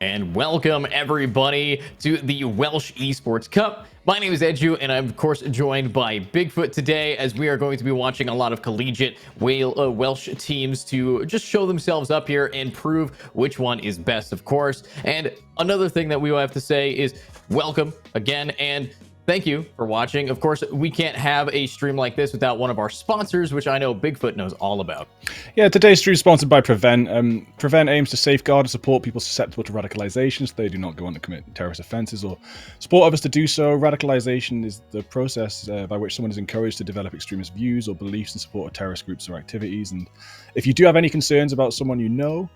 And welcome everybody to the Welsh Esports Cup. My name is Edu, and I'm of course joined by Bigfoot today, as we are going to be watching a lot of collegiate Welsh teams to just show themselves up here and prove which one is best, of course. And another thing that we will have to say is welcome again, and thank you for watching. Of course, we can't have a stream like this without one of our sponsors, which I know Bigfoot knows all about. Yeah, today's stream is sponsored by Prevent. Prevent aims to safeguard and support people susceptible to radicalization so they do not go on to commit terrorist offenses or support others to do so. Radicalization is the process by which someone is encouraged to develop extremist views or beliefs in support of terrorist groups or activities. And if you do have any concerns about someone you know,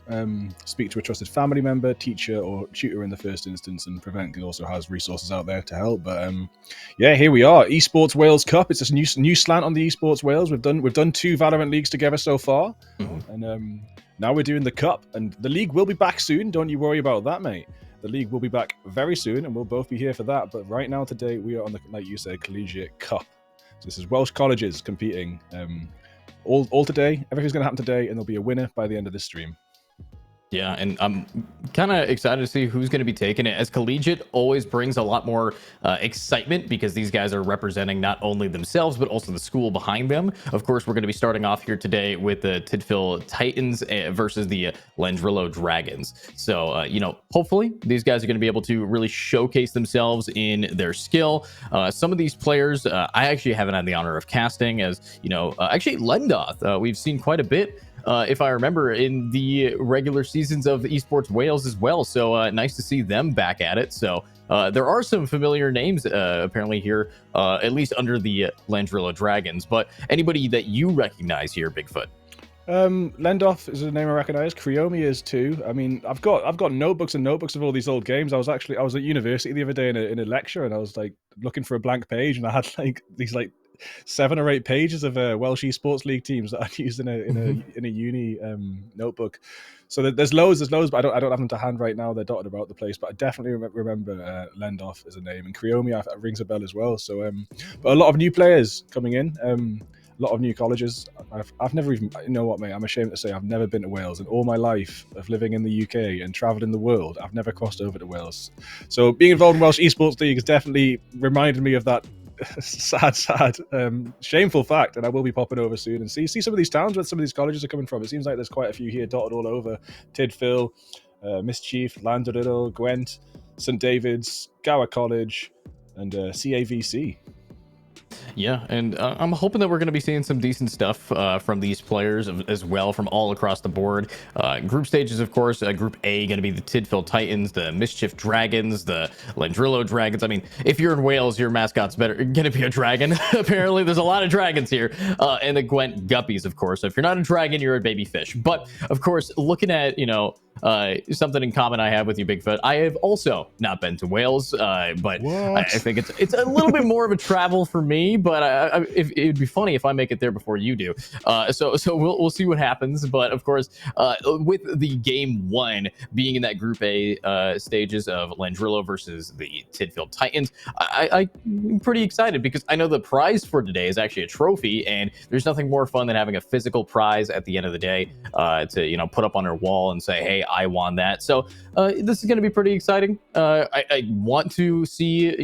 speak to a trusted family member, teacher, or tutor in the first instance. And Prevent also has resources out there to help. But yeah, here we are, EsportsWales Cup. It's a new slant on the EsportsWales. We've done 2 Valorant leagues together so far, and now we're doing the Cup. And the league will be back soon. Don't you worry about that, mate. The league will be back very soon, and we'll both be here for that. But right now, today, we are on the, like you said, Collegiate Cup. So this is Welsh colleges competing. All today. Everything's going to happen today, and there'll be a winner by the end of this stream. Yeah, and I'm kind of excited to see who's going to be taking it, as collegiate always brings a lot more excitement because these guys are representing not only themselves but also the school behind them. Of course, we're going to be starting off here today with the Tidfield Titans versus the Llandrillo Dragons. So, hopefully these guys are going to be able to really showcase themselves in their skill. Some of these players I actually haven't had the honor of casting, as actually Lendoth we've seen quite a bit. If I remember, in the regular seasons of EsportsWales as well. So nice to see them back at it. So there are some familiar names apparently here, at least under the Llandrillo Dragons. But anybody that you recognize here, Bigfoot? Lendoth is a name I recognize. Creomi is too. I mean, I've got notebooks and notebooks of all these old games. I was at university the other day in a lecture, and I was like looking for a blank page, and I had these 7 or 8 pages of Welsh Esports League teams that I'd used in a uni notebook. So there's loads, but I don't have them to hand right now. They're dotted about the place, but I definitely remember Lendoth as a name, and Creomi rings a bell as well. So, but a lot of new players coming in. A lot of new colleges. I've never even, you know what, mate, I'm ashamed to say I've never been to Wales in all my life of living in the UK and travelling the world. I've never crossed over to Wales. So being involved in Welsh Esports League has definitely reminded me of that sad, shameful fact. And I will be popping over soon and see some of these towns where some of these colleges are coming from. It seems like there's quite a few here dotted all over. Tidfield, Mischief, Llandrillo, Gwent, St David's, Gower College, and CAVC. Yeah, and I'm hoping that we're going to be seeing some decent stuff from these players as well, from all across the board. Group stages, of course. Group A going to be the Tidfield Titans, the Mischief Dragons, the Llandrillo Dragons. I mean, if you're in Wales, your mascot's going to be a dragon. Apparently, there's a lot of dragons here. And the Gwent Guppies, of course. So if you're not a dragon, you're a baby fish. But, of course, looking at, something in common I have with you, Bigfoot. I have also not been to Wales, but I think it's a little bit more of a travel for me. But it'd be funny if I make it there before you do. So we'll see what happens. But of course, with the game 1 being in that Group A stages of Llandrillo versus the Tidfield Titans, I'm pretty excited because I know the prize for today is actually a trophy, and there's nothing more fun than having a physical prize at the end of the day to put up on our wall and say, hey, I won that. So this is going to be pretty exciting. I want to see,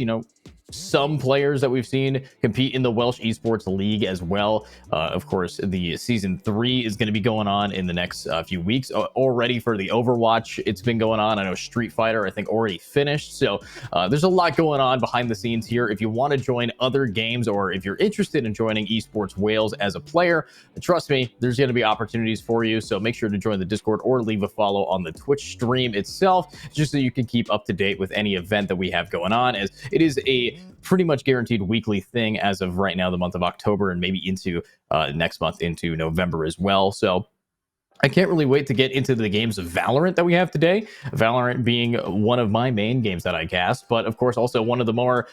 some players that we've seen compete in the Welsh Esports League as well. Of course, the Season 3 is going to be going on in the next few weeks. Already for the Overwatch, it's been going on. I know Street Fighter, I think, already finished. So there's a lot going on behind the scenes here. If you want to join other games, or if you're interested in joining EsportsWales as a player, trust me, there's going to be opportunities for you. So make sure to join the Discord or leave a follow on the Twitch stream itself, just so you can keep up to date with any event that we have going on, as it is a pretty much guaranteed weekly thing as of right now, the month of October, and maybe into next month into November as well. So I can't really wait to get into the games of Valorant that we have today. Valorant being one of my main games that I cast, but of course also one of the more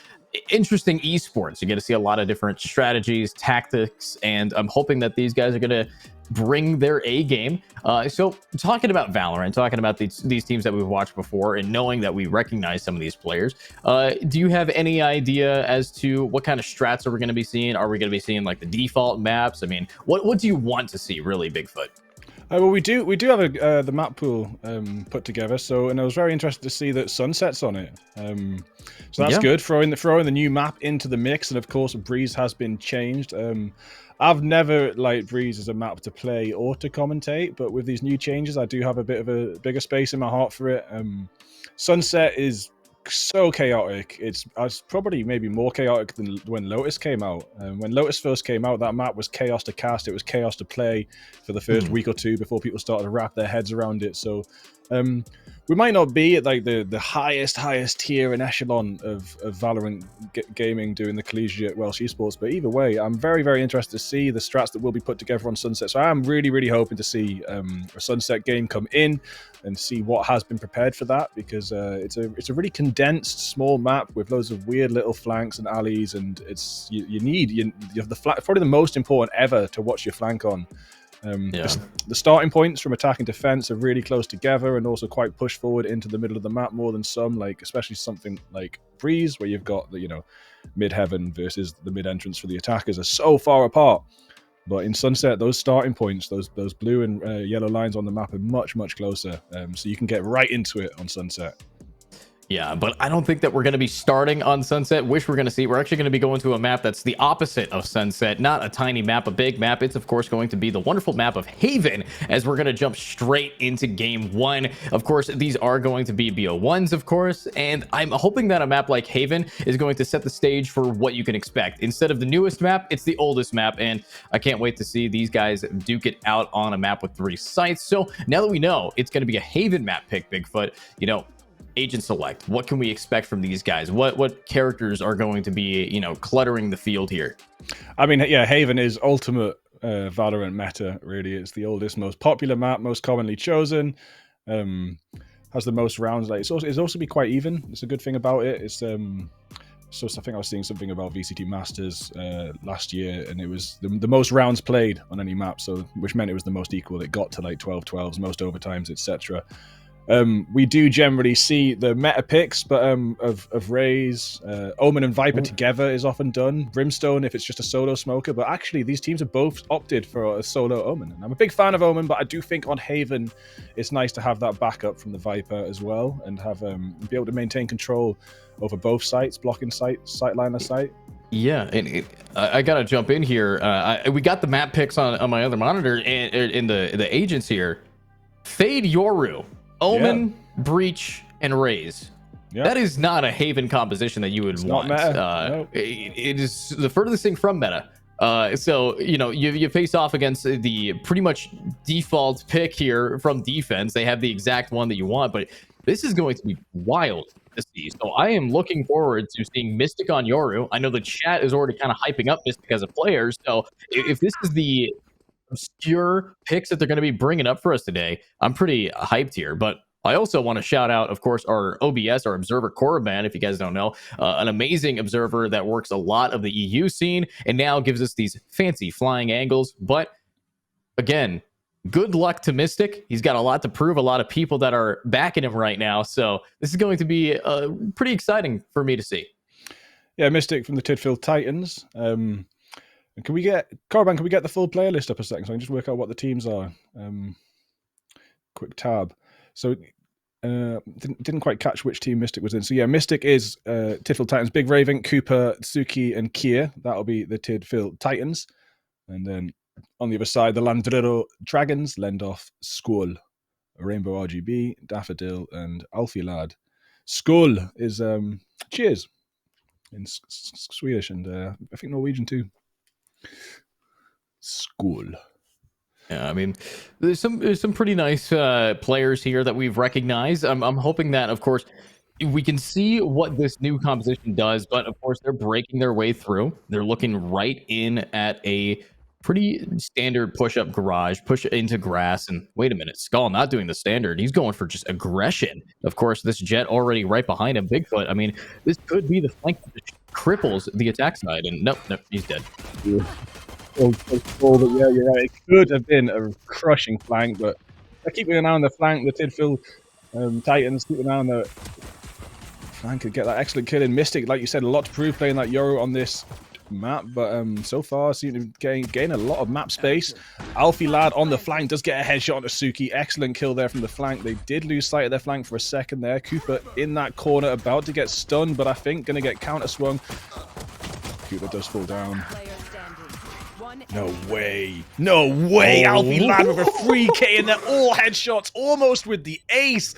interesting esports. You get to see a lot of different strategies, tactics, and I'm hoping that these guys are going to bring their A game. So talking about Valorant, talking about these teams that we've watched before, and knowing that we recognize some of these players, do you have any idea as to what kind of strats are we going to be seeing? Are we going to be seeing like the default maps? I mean, what do you want to see, really, Bigfoot? Well, we do have the map pool put together. So, and I was very interested to see that Sunset's on it. So that's Yeah. good. Throwing the new map into the mix, and of course, Breeze has been changed. I've never liked Breeze as a map to play or to commentate, but with these new changes, I do have a bit of a bigger space in my heart for it. Sunset is so chaotic. It's probably maybe more chaotic than when Lotus came out. When Lotus first came out, that map was chaos to cast. It was chaos to play for the first week or two before people started to wrap their heads around it. So we might not be at like the highest tier and echelon of Valorant gaming doing the collegiate Welsh Esports, but either way, I'm very, very interested to see the strats that will be put together on Sunset. So I am really, really hoping to see a Sunset game come in and see what has been prepared for that, because it's a really condensed small map with loads of weird little flanks and alleys, and it's you have the flank, probably the most important ever to watch your flank on. The starting points from attack and defense are really close together, and also quite push forward into the middle of the map more than some, like especially something like Breeze, where you've got the mid heaven versus the mid entrance for the attackers are so far apart. But in Sunset, those starting points, those blue and yellow lines on the map are much, much closer, so you can get right into it on Sunset. Yeah, but I don't think that we're going to be starting on Sunset. Wish we're going to see. We're actually going to be going to a map that's the opposite of Sunset. Not a tiny map, a big map. It's, of course, going to be the wonderful map of Haven, as we're going to jump straight into game one. Of course, these are going to be BO1s, of course, and I'm hoping that a map like Haven is going to set the stage for what you can expect. Instead of the newest map, it's the oldest map, and I can't wait to see these guys duke it out on a map with 3 sites. So now that we know it's going to be a Haven map pick, Bigfoot, agent select, what can we expect from these guys? What characters are going to be cluttering the field here? I mean, yeah, Haven is ultimate Valorant meta, really. It's the oldest, most popular map, most commonly chosen, has the most rounds. Like it's also be quite even. It's a good thing about it. It's so I think I was seeing something about VCT Masters last year, and it was the most rounds played on any map, so which meant it was the most equal. It got to like 12-12s, most overtimes, etc. We do generally see the meta picks, but of Raze, Omen and Viper together is often done. Brimstone if it's just a solo smoker, but actually these teams have both opted for a solo Omen. And I'm a big fan of Omen, but I do think on Haven it's nice to have that backup from the Viper as well, and have be able to maintain control over both sites, blocking sight line of sight. Yeah, and I gotta jump in here. We got the map picks on my other monitor, and in the agents here. Fade Yoru, Omen, Breach, and Raze. Yep. That is not a Haven composition that you would want. Nope. It is the furthest thing from meta. So you face off against the pretty much default pick here from defense. They have the exact one that you want, but this is going to be wild to see. So I am looking forward to seeing Mystic on Yoru. I know the chat is already kind of hyping up Mystic as a player. So if this is the obscure picks that they're going to be bringing up for us today, I'm pretty hyped here. But I also want to shout out, of course, our OBS, our observer Korriban, if you guys don't know, an amazing observer that works a lot of the EU scene and now gives us these fancy flying angles. But again, good luck to Mystic. He's got a lot to prove, a lot of people that are backing him right now. So this is going to be pretty exciting for me to see. Yeah, Mystic from the Tidfield Titans. Can we get the full player list up a second so I can just work out what the teams are? Quick tab. So didn't quite catch which team Mystic was in. So yeah, Mystic is Tidfield Titans, Big Raven, Cooper, Tsuki, and Kier. That'll be the Tidfield Titans. And then on the other side, the Landrero Dragons, Lendoff, Skull, Rainbow RGB, Daffodil, and Alfilad. Skull is cheers in Swedish, and I think Norwegian too. School. Yeah, I mean, there's some pretty nice players here that we've recognized. I'm hoping that, of course, we can see what this new composition does, but of course they're breaking their way through. They're looking right in at a pretty standard push-up garage, push into grass, and wait a minute, Skull not doing the standard. He's going for just aggression. Of course, this Jet already right behind him, Bigfoot. I mean, this could be the flank that cripples the attack side, and nope, he's dead. Yeah. Yeah, you're right. It could have been a crushing flank, but they're keeping an eye on the flank. The Tidfield Titans keeping an eye on the flank could get that excellent kill in Mystic. Like you said, a lot to prove playing that Yoru on this map, but so far seem to gain a lot of map space. Alfie Lad on the flank does get a headshot on Suki. Excellent kill there from the flank. They did lose sight of their flank for a second there. Cooper in that corner about to get stunned, but I think going to get counter swung. Cooper does fall down. No way. No way. Oh. Alfie Lad with a 3K and they're all headshots, almost with the ace.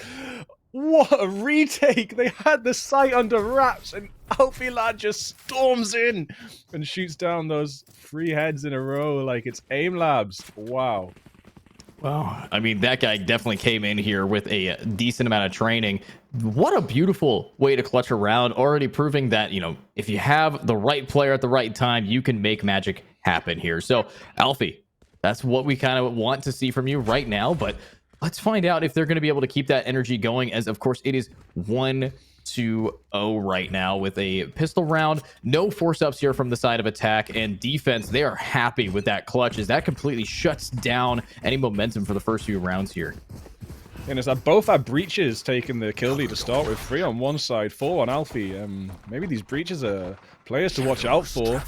What a retake. They had the sight under wraps and Alfie Lad just storms in and shoots down those 3 heads in a row like it's aim labs. Wow. Well, I mean, that guy definitely came in here with a decent amount of training. What a beautiful way to clutch a round, already proving that, you know, if you have the right player at the right time, you can make magic happen here. So, Alfie, that's what we kind of want to see from you right now, but let's find out if they're going to be able to keep that energy going, as of course it is 1-2-0 right now with a pistol round. No force ups here from the side of attack and defense. They are happy with that clutch, as that completely shuts down any momentum for the first few rounds here. And it's that both our breaches taking the kill lead to start with. 3 on one side, 4 on Alfie. Maybe these breaches are players to watch out for.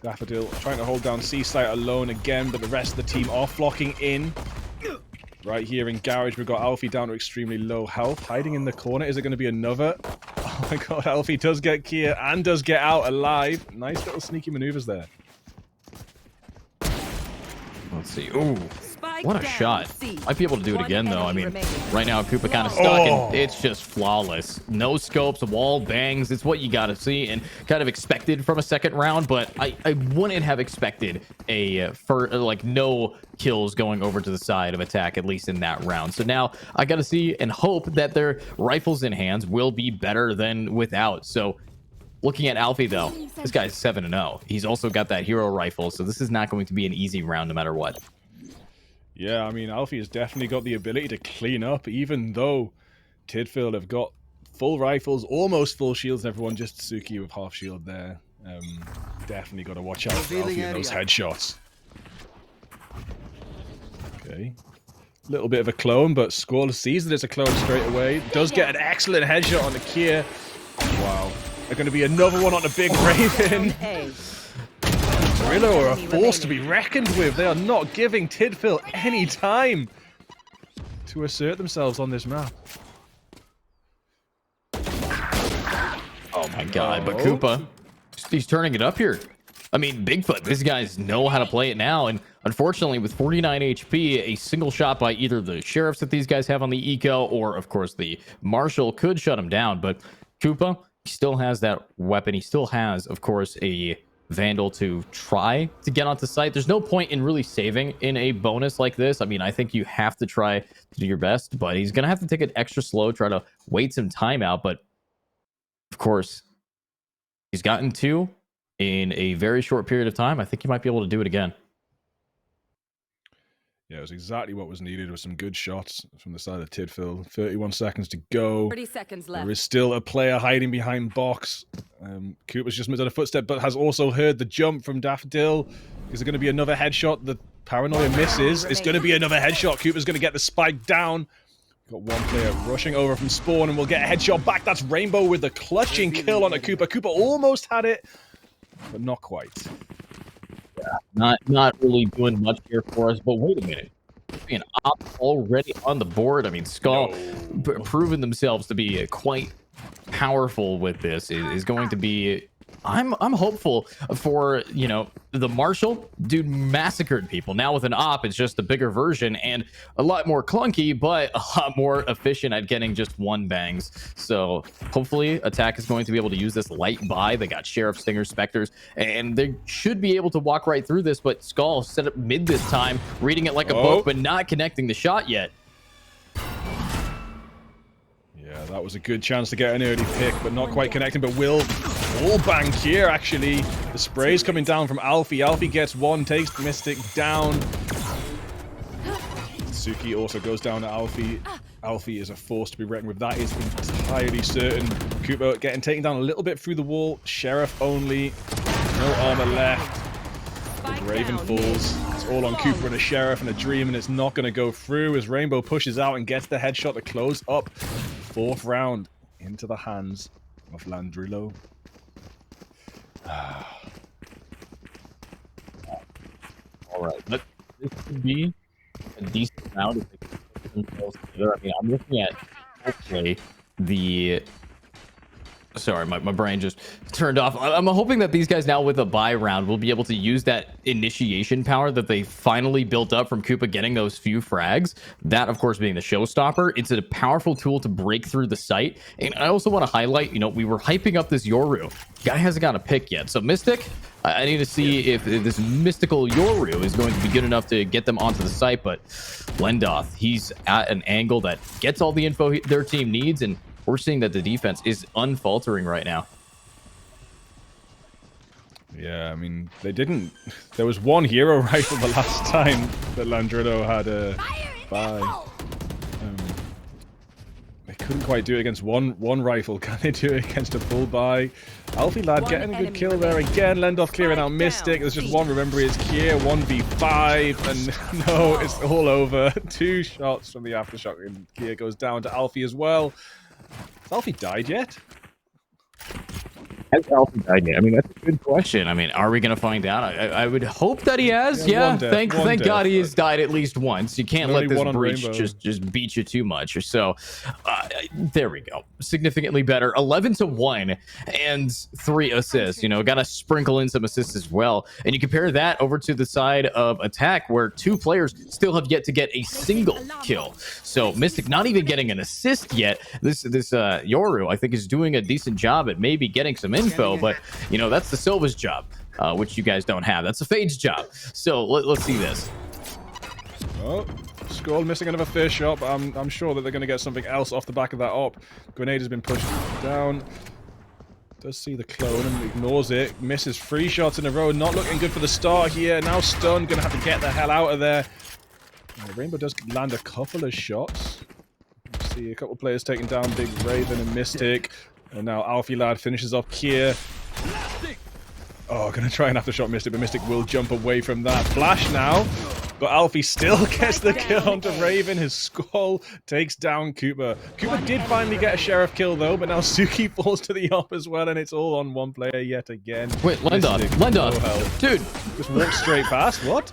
Daffodil trying to hold down C-site alone again, but the rest of the team are flocking in. Right here in Garage, we've got Alfie down to extremely low health. Hiding in the corner. Is it going to be another? Oh my god, Alfie does get Kia and does get out alive. Nice little sneaky maneuvers there. Let's see. Ooh, what a shot. Might be able to do it again, though. I mean, right now, Koopa kind of stuck, and it's just flawless. No scopes, wall bangs. It's what you got to see and kind of expected from a second round, but I wouldn't have expected like no kills going over to the side of attack, at least in that round. So now I got to see and hope that their rifles in hands will be better than without. So looking at Alfie, though, this guy's 7-0. He's also got that hero rifle, so this is not going to be an easy round no matter what. Yeah, I mean, Alfie has definitely got the ability to clean up, even though Tidfield have got full rifles, almost full shields, and everyone just Suki with half shield there. Definitely got to watch out for Alfie and those headshots. Okay. Little bit of a clone, but Squall sees that it's a clone straight away. Does get an excellent headshot on the Kia. Wow. They're going to be another one on the Big Raven. Drillo are a force to be reckoned with. They are not giving Tidfield any time to assert themselves on this map. Oh my god, but Koopa, he's turning it up here. I mean, Bigfoot, these guys know how to play it now, and unfortunately, with 49 HP, a single shot by either the sheriffs that these guys have on the eco, or of course the marshal, could shut him down. But Koopa, he still has that weapon. He still has, of course, a Vandal to try to get onto site. There's no point in really saving in a bonus like this. I mean, I think you have to try to do your best, but he's going to have to take it extra slow, try to wait some time out. But of course, he's gotten 2 in a very short period of time. I think he might be able to do it again. Yeah, it was exactly what was needed with some good shots from the side of Tidfield. 31 seconds to go. 30 seconds left. There is still a player hiding behind box. Cooper's just done a footstep, but has also heard the jump from Daffodil. Is there going to be another headshot? The paranoia misses. It's going to be another headshot. Cooper's going to get the spike down. Got one player rushing over from spawn, and we'll get a headshot back. That's Rainbow with the clutching kill on a Cooper. Cooper almost had it, but not quite. Not really doing much here for us, but wait a minute. An op already on the board. I mean, Skull proven themselves to be quite powerful with this. Is going to be. I'm hopeful for, you know, the Marshal. Dude massacred people. Now with an op, it's just a bigger version and a lot more clunky, but a lot more efficient at getting just 1 bangs. So hopefully Attack is going to be able to use this light buy. They got Sheriff, Stinger, Specters, and they should be able to walk right through this, but Skull set up mid this time, reading it like a book, but not connecting the shot yet. Yeah, that was a good chance to get an early pick, but not quite connecting. But will bang here, actually. The spray's coming down from Alfie. Alfie gets 1, takes Mystic down. Suki also goes down to Alfie. Alfie is a force to be reckoned with. That is entirely certain. Cooper getting taken down a little bit through the wall. Sheriff only. No armor left. The Raven falls. It's all on Cooper and a Sheriff and a Dream, and it's not going to go through as Rainbow pushes out and gets the headshot to close up. 4th round into the hands of Landrillo. All right, but this could be a decent round if they can put themselves together. I mean, I'm looking at hopefully the. Sorry, my brain just turned off. I'm hoping that these guys now with a buy round will be able to use that initiation power that they finally built up from Koopa getting those few frags. That, of course, being the showstopper. It's a powerful tool to break through the site. And I also want to highlight, we were hyping up this Yoru. Guy hasn't got a pick yet. So Mystic, I need to see if this mystical Yoru is going to be good enough to get them onto the site. But Lendoth, he's at an angle that gets all the info their team needs, and we're seeing that the defense is unfaltering right now. Yeah, I mean, they didn't. There was one hero rifle the last time that Landrido had a buy. They couldn't quite do it against one rifle. Can they do it against a full buy? Alfie Lad getting a good kill there again. Lendoff clearing out Mystic. There's just one. Remember, it's Kier 1v5, and no, it's all over. 2 shots from the aftershock, and Kier goes down to Alfie as well. Has Alfie died yet? Has Alfie died yet? I mean, that's a good question. I mean, are we going to find out? I would hope that he has. Yeah, thank God he has died at least once. You can't let this breach just beat you too much. So, there we go. Significantly better. 11-1 and 3 assists. Got to sprinkle in some assists as well. And you compare that over to the side of attack, where 2 players still have yet to get a single kill. So, Mystic not even getting an assist yet. This Yoru, I think, is doing a decent job at maybe getting some info, but that's the Silva's job, which you guys don't have. That's the Fade's job. So let's see this. Oh, Skull missing another fish shot, but I'm sure that they're going to get something else off the back of that op. Grenade has been pushed down. Does see the clone and ignores it. Misses 3 shots in a row. Not looking good for the start here. Now stunned, going to have to get the hell out of there. Rainbow does land a couple of shots. See a couple of players taking down Big Raven and Mystic. And now Alfie Lad finishes off Kier. Oh, gonna try and aftershock Mystic, but Mystic will jump away from that. Flash now, but Alfie still gets the kill onto Raven. His skull takes down Koopa. Koopa did finally get a sheriff kill though, but now Suki falls to the op as well, and it's all on one player yet again. Wait, Lendoff, dude. Just walked straight past, what?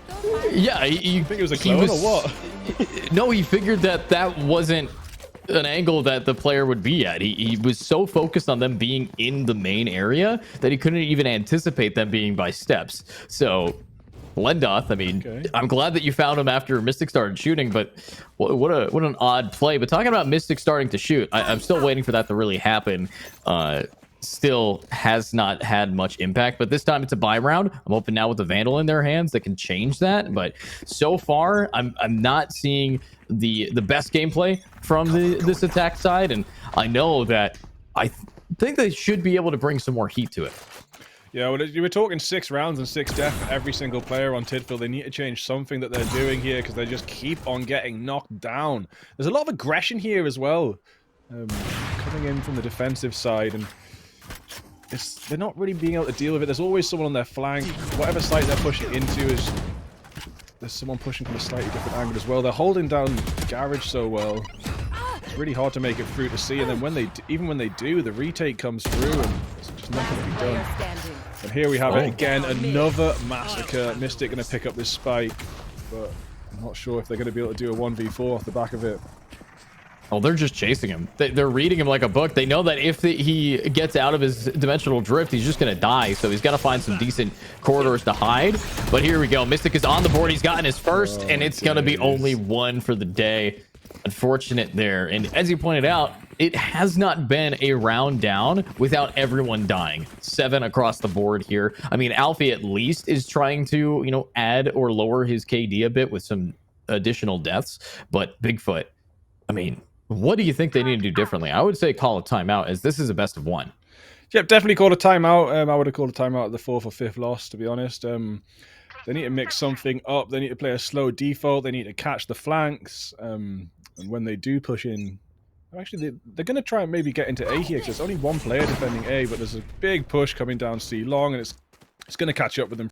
Yeah, you think it was a clone or what? No, he figured that wasn't an angle that the player would be at. He was so focused on them being in the main area that he couldn't even anticipate them being by steps. So Lendoth, I mean, okay. I'm glad that you found him after Mystic started shooting, but what an odd play. But talking about Mystic starting to shoot, I'm still waiting for that to really happen. Still has not had much impact, but this time it's a buy round. I'm hoping now with the Vandal in their hands that can change that, but so far I'm not seeing the best gameplay from this attack side, and I know that I think they should be able to bring some more heat to it. Yeah, well, you were talking 6 rounds and 6 death for every single player on Tidfield. They need to change something that they're doing here, because they just keep on getting knocked down. There's a lot of aggression here as well, coming in from the defensive side, and they're not really being able to deal with it. There's always someone on their flank. Whatever site they're pushing into there's someone pushing from a slightly different angle as well. They're holding down Garage so well. It's really hard to make it through to see, and then even when they do, the retake comes through and there's just nothing to be done. And here we have it again, another massacre. Mystic going to pick up this spike, but I'm not sure if they're going to be able to do a 1v4 off the back of it. Oh, they're just chasing him. They're reading him like a book. They know that if he gets out of his dimensional drift, he's just going to die. So he's got to find some decent corridors to hide. But here we go. Mystic is on the board. He's gotten his first, and it's going to be only 1 for the day. Unfortunate there. And as you pointed out, it has not been a round down without everyone dying. 7 across the board here. I mean, Alfie at least is trying to, add or lower his KD a bit with some additional deaths. But Bigfoot, I mean, what do you think they need to do differently? I would say call a timeout, as this is a best of 1. Yep, definitely call a timeout. I would have called a timeout at the 4th or 5th loss, to be honest. They need to mix something up. They need to play a slow default. They need to catch the flanks. And when they do push in, actually, they're going to try and maybe get into A here, because there's only 1 player defending A, but there's a big push coming down C long, and it's going to catch up with them